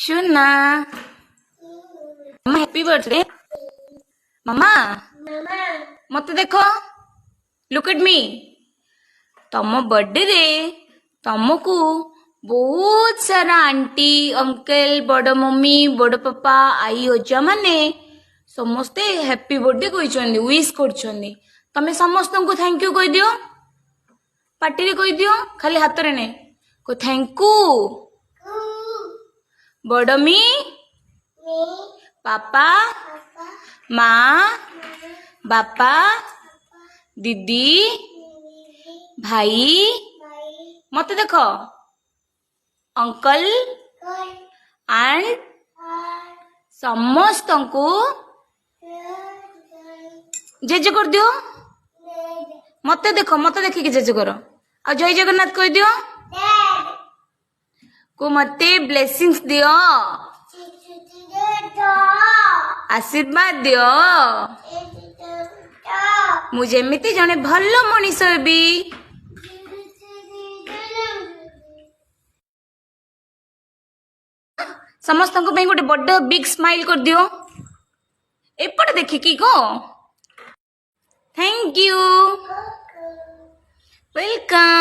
सुना मम्मा happy birthday मम्मा मत देखो लुक एट मी तम बर्थडे रे तुमको बहुत सारा आंटी अंकल बड़ मम्मी बड़ पापा आई अजा माने समस्ते हैप्पी बर्थडे कहते विश कर तमें समस्त को थैंक यू कह दियो पार्टी कह दियो खाली हाथ रे ने को थैंक यू बड़मी पापा माँ बापा दीदी भाई मत देखो अंकल एंड समस्त को जेजे कर दियो मत देखो मत देखिए जेजे करो आ जय जगन्नाथ कह दियो को मते ब्लेसिंग्स दियो आशीर्वाद दियो मुझे एमती जने भल मनीष भी समस्त गोटे बड़ बिग स्माइल कर दियो एपटे देखिकी को थैंक यू वेलकम।